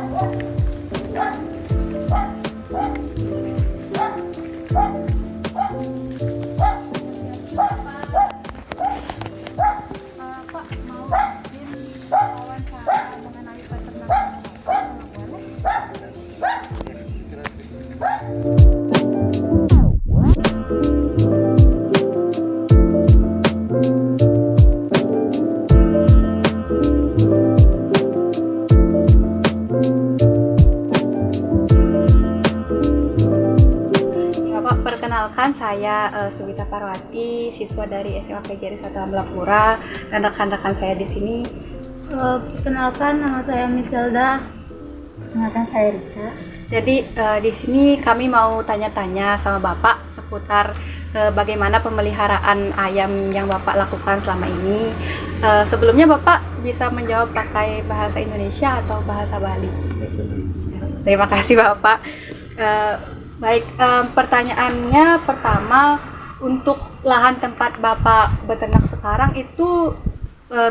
Pak mau bikin wawancara mengenai peternakan. Bapak, perkenalkan saya Sugita Parwati, siswa dari SMA PGRI 1 Amblapura, dan rekan-rekan saya di sini. Perkenalkan, nama saya Miselda. Perkenalkan saya Rika. Jadi di sini kami mau tanya-tanya sama Bapak seputar bagaimana pemeliharaan ayam yang Bapak lakukan selama ini. Sebelumnya Bapak bisa menjawab pakai bahasa Indonesia atau bahasa Bali? Terima kasih Bapak. Baik, pertanyaannya pertama, untuk lahan tempat Bapak beternak sekarang itu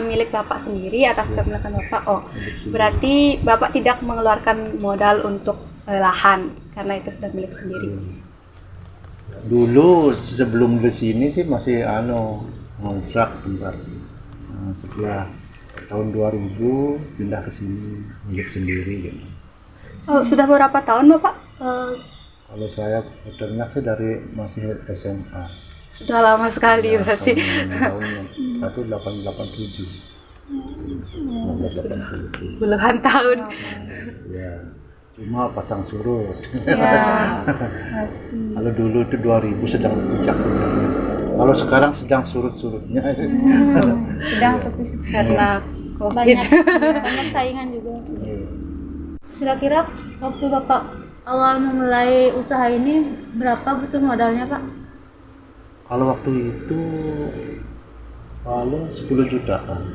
milik Bapak sendiri atas kepentingan Bapak. Oh, berarti Bapak tidak mengeluarkan modal untuk lahan karena itu sudah milik sendiri. Dulu sebelum ke sini sih masih ngontrak tempat. Setelah tahun 2000 pindah ke sini milik sendiri gitu. Oh, sudah berapa tahun Bapak? Kalau saya peternak sih dari masih SMA. Sudah lama sekali berarti. Tahun 1887. 1987. Puluhan tahun. Ya, cuma pasang surut. Ya, pasti. Kalau dulu itu 2000 sedang puncak-puncaknya. Kalau sekarang sedang surut-surutnya. Sedang sepi-sepi. Karena COVID. Banyak saingan juga. Kira-kira waktu Bapak awal memulai usaha ini berapa butuh modalnya Pak? Kalau waktu itu paling 10 jutaan.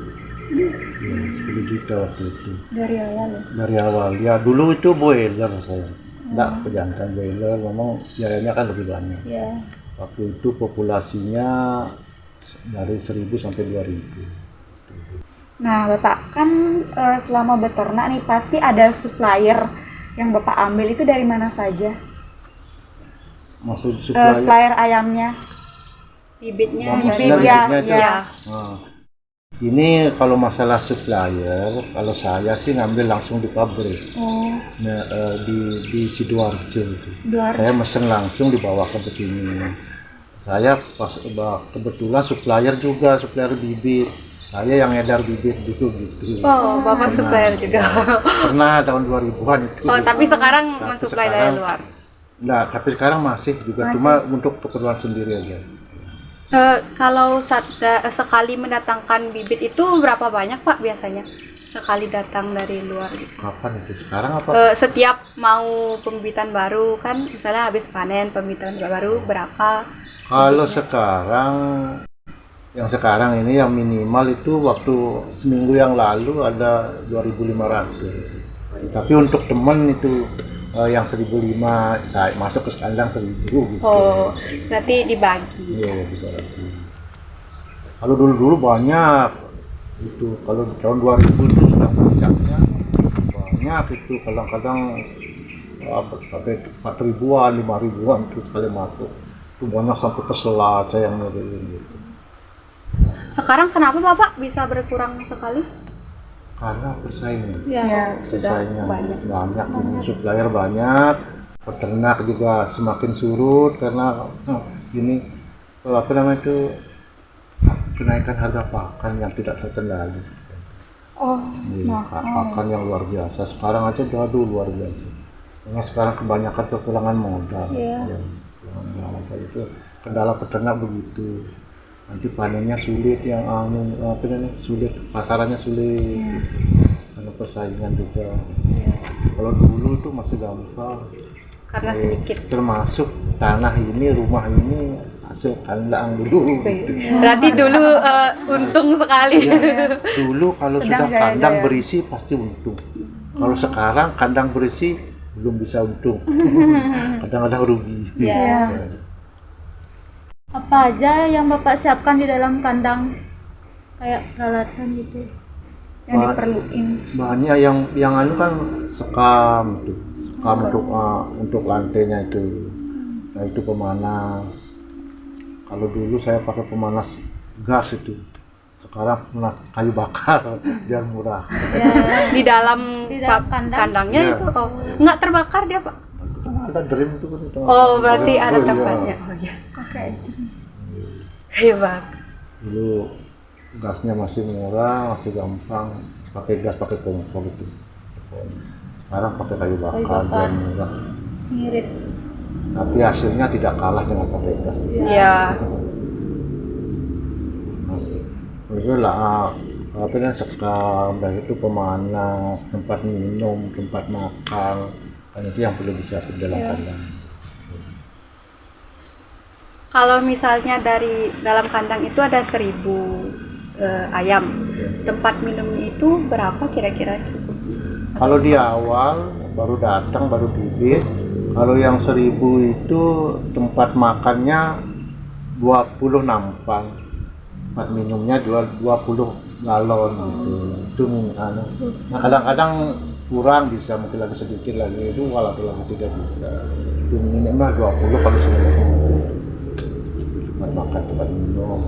Ya, 10 juta waktu itu. Dari awal ya? Dari awal. Ya dulu itu boiler saya. Enggak pejantan boiler, memang biayanya kan lebih banyak. Ya. Waktu itu populasinya dari 1000 sampai 2000. Nah, Bapak kan selama beternak nih pasti ada supplier yang Bapak ambil, itu dari mana saja? Maksud supplier? Supplier ayamnya. Bibitnya Maksudnya dari ya, bibitnya itu? ya. Nah, ini kalau masalah supplier, kalau saya sih ngambil langsung di pabrik. Oh, Nah, di Sidoarjo. Sidoarjo. Saya mesen langsung dibawakan ke sini. Saya kebetulan supplier juga, supplier bibit. Saya yang edar bibit dulu gitu. Oh, Bapak supplier juga. Pernah tahun 2000-an itu. Oh, tapi sekarang Tapi mensuplai dari sekarang- luar. Enggak, tapi sekarang masih juga, cuma untuk keperluan sendiri aja. Kalau sekali mendatangkan bibit itu berapa banyak Pak biasanya? Sekali datang dari luar gitu. Kapan itu? Sekarang apa? Setiap mau pembibitan baru kan, misalnya habis panen pembibitan baru berapa? Kalau sekarang, yang sekarang ini yang minimal itu waktu seminggu yang lalu ada 2.500. Tapi untuk teman itu yang 1.500, saya masuk ke kandang 1.000 gitu. Oh, berarti dibagi. Iya, dibagi. Kalau dulu banyak itu, kalau di tahun 2000 itu sudah puncaknya banyak itu, kadang-kadang sampai 4.000-an, 5.000-an itu sekali masuk. Itu banyak sampai ke Selat saya yang ngirimin gitu. Sekarang kenapa Bapak bisa berkurang sekali? Karena persaingan. Ya, sudah Persaingan banyak. ini supplier banyak, peternak juga semakin surut karena ini apa namanya itu kenaikan harga pakan yang tidak terkendali. Oh, Pakan yang luar biasa. Sekarang aja udah luar biasa. Karena sekarang kebanyakan kekurangan modal. Iya. Ya, kekurangan modal itu kendala peternak begitu. Nanti panennya sulit, yang sulit, pasarannya sulit. Karena persaingan juga. Kalau dulu itu masih gampang. Karena sedikit. Termasuk tanah ini, rumah ini hasil kandang dulu. Berarti dulu untung sekali. Ya, dulu kalau Sedang sudah jaya-jaya. kandang berisi pasti untung. Kalau sekarang kandang berisi belum bisa untung. Kadang-kadang rugi. Ya. Apa aja yang Bapak siapkan di dalam kandang? Kayak peralatan gitu. yang Ba- diperluin. Bahannya yang anu kan sekam tuh, sekam untuk lantainya itu. Nah itu pemanas. Kalau dulu saya pakai pemanas gas itu. Sekarang pemanas kayu bakar biar murah. Di dalam, Di dalam kandangnya Iya. itu nggak terbakar dia Pak? Ada dream itu kan. Itu. Oh berarti ada Oh, iya. tempatnya. Oh iya. Oke. Kayu bakar. Dulu gasnya masih murah, masih gampang pakai gas, pakai kompor gitu. Sekarang pakai kayu bakar dan murah. Mirip. Tapi hasilnya tidak kalah dengan pakai gas. Iya. Masih. Itu lah apa namanya sekam, dan itu pemanas, tempat minum, tempat makan, dan itu yang perlu disiapin dalam kandang. Kalau misalnya dari dalam kandang itu ada 1.000 ayam, tempat minumnya itu berapa kira-kira cukup? Kalau di awal baru datang baru bibit, kalau yang 1.000 itu tempat makannya 20 nampang, tempat minumnya 20 galon gitu. Itu anu. Nah kadang-kadang kurang bisa, mungkin lagi sedikit lagi itu, kalau lagi tidak bisa. Itu minimal 20 kalau semua. Tempat makan, tempat minum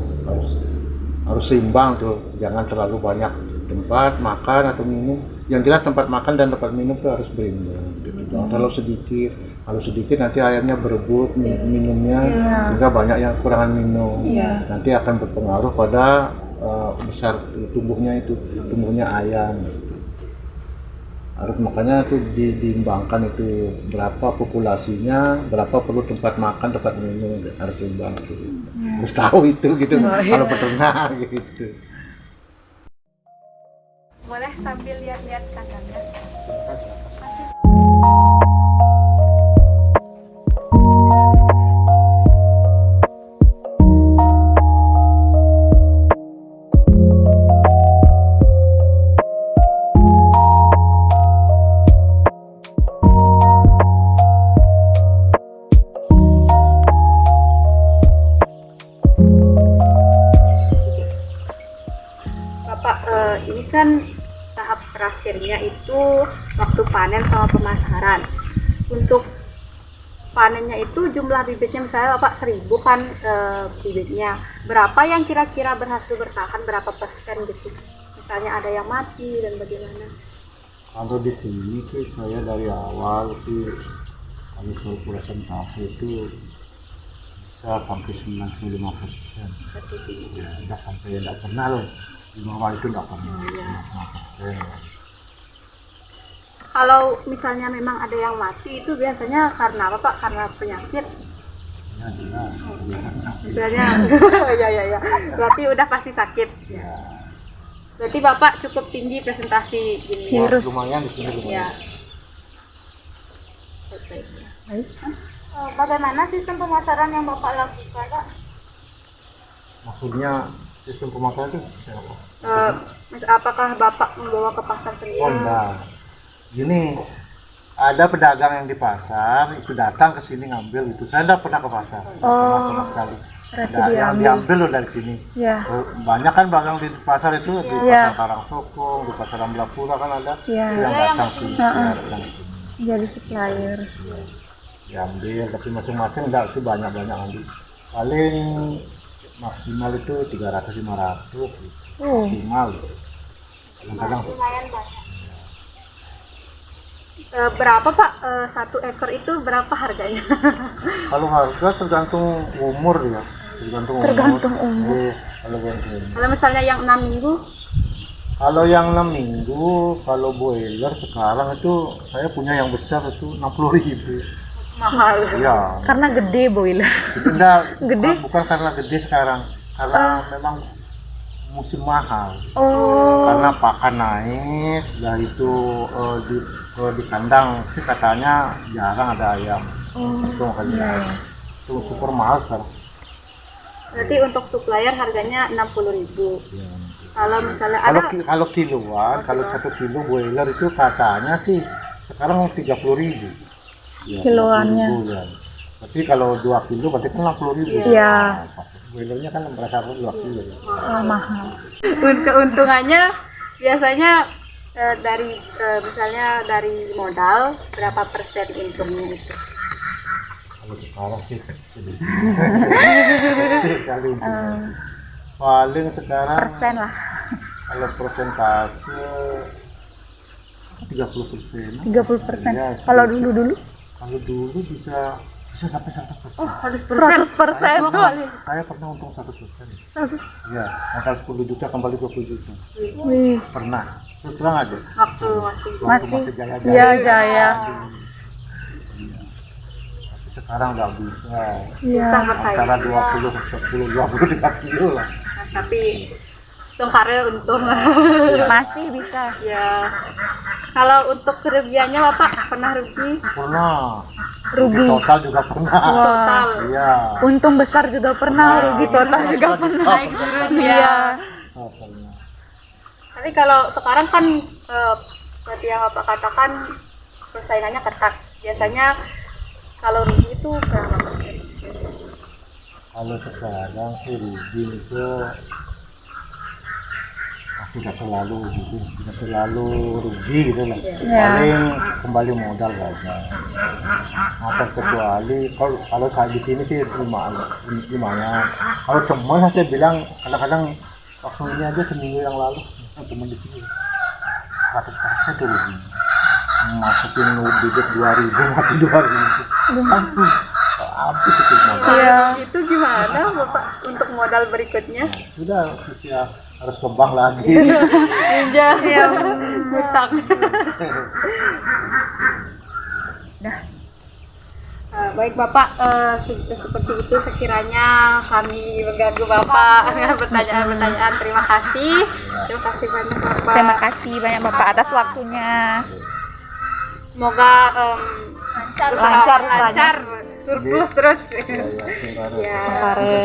harus seimbang tuh, jangan terlalu banyak tempat makan atau minum. Yang jelas tempat makan dan tempat minum tuh harus berimbang gitu. Jangan terlalu sedikit, kalau sedikit nanti ayamnya berebut minumnya, sehingga banyak yang kekurangan minum. Nanti akan berpengaruh pada besar tumbuhnya ayam. Harus makanya itu diimbangkan itu, berapa populasinya, berapa perlu tempat makan, tempat minum, harus seimbang itu. Harus tahu itu gitu kalau peternak gitu. Boleh sambil lihat-lihat kandangnya. Bapak, ini kan tahap terakhirnya itu waktu panen sama pemasaran. Untuk panennya itu jumlah bibitnya, misalnya Bapak 1.000 kan bibitnya, berapa yang kira-kira berhasil bertahan, berapa persen gitu? Misalnya ada yang mati dan bagaimana? Kalau di sini sih saya dari awal sih, kalau soal persentase itu bisa sampai 95%. Ya, tidak sampai, tidak pernah loh. Di bawah itu tidak pernah 95%. Kalau misalnya memang ada yang mati itu biasanya karena apa Pak? Karena penyakit? Ya, jelas. Misalnya, ya. Berarti udah pasti sakit. Ya. Berarti Bapak cukup tinggi presentasi ini. Ya, lumayan di sini lumayan. Ya. Bagaimana sistem pemasaran yang Bapak lakukan, Pak? Maksudnya sistem pemasaran itu seperti apa? Apakah Bapak membawa ke pasar sendiri? Oh enggak. Gini, ada pedagang yang di pasar itu datang ke sini ngambil itu. Saya enggak pernah ke pasar. Pernah sama sekali. Berarti Yang diambil loh dari sini. Ya. Banyak kan pedagang di pasar itu, di pasar Karangsokong, di pasar Amblapura kan ada yang datang sini. Datang sini. Jadi supplier. Diambil, tapi masing-masing enggak sih banyak-banyak ambil. Paling maksimal itu 300-500 maksimal. Kadang-kadang Lumayan banyak. Berapa Pak? Satu ekor itu berapa harganya? kalau harga tergantung umur ya, tergantung umur. Kalau gantung. Kalau misalnya yang 6 minggu? Kalau yang 6 minggu, kalau boiler sekarang itu saya punya yang besar itu 60.000. Mahal. Iya. Karena gede boiler. Itu enggak, bukan karena gede sekarang, karena memang musim mahal. Karena pakan naik, dan itu di kandang sih katanya jarang ada ayam. Itu makanya itu super mahal sekarang. Berarti untuk supplier harganya 60.000. Ya. Kalau misalnya ada Kalau kiloan, kalau 1 kilo boiler itu katanya sih sekarang 30.000. Ya, Kiloannya. 30.000 ya. Tapi kalau 2 kilo berarti kan 60.000. Iya. Boilernya kan berasa 2 kilo. Ya. Mahal. keuntungannya biasanya dari misalnya dari modal berapa persen income-nya itu? Kalau sekarang sih sedikit. Kecil sekali. Paling sekarang Persen lah. kalau persentase 30%. 30%. Ya, Kalau sedikit. dulu Kalau dulu bisa sampai 100%. 100%. Saya pernah untung 100%. 100. Iya, modal 10 juta kembali 20 juta. Wih. Pernah. Terus terang aja. Waktu masih Waktu Masih. jaya-jaya. Iya, jaya. Iya. Tapi sekarang nggak bisa. Iya. susah bersaing. Antara 20, 10, 20, 30 lah. Nah, tapi setengahnya untung. Masih bisa. Ya. Kalau untuk kerugiannya Bapak pernah rugi? Pernah. Rugi. Total juga pernah. Wah. Total. Iya. Untung besar juga pernah, rugi total juga pernah. Naik turun Iya. ya. Oh, pernah. Tapi kalau sekarang kan seperti yang Bapak katakan persaingannya ketat. Biasanya kalau rugi itu berapa persen? Kalau sekarang sih rugi itu tidak terlalu rugi gitu lah. Iya. Paling kembali modal saja. Atau kecuali kalau saya di sini sih lumayan. Kalau teman saya bilang kadang-kadang waktu ini aja seminggu yang lalu teman di sini 100% tuh rugi. Masukin budget 2.000 mati 2.000 pasti habis itu modal. Iya. Itu gimana Bapak untuk modal berikutnya? Sudah ya, harus kembang lagi. Pinjam. Iya. Utang. Dah. Baik Bapak, seperti itu sekiranya kami mengganggu Bapak dengan pertanyaan-pertanyaan. Terima kasih banyak Bapak. Terima kasih banyak Bapak atas waktunya. Semoga Lancar, lancar, surplus terus. Ya, Ya. Kare.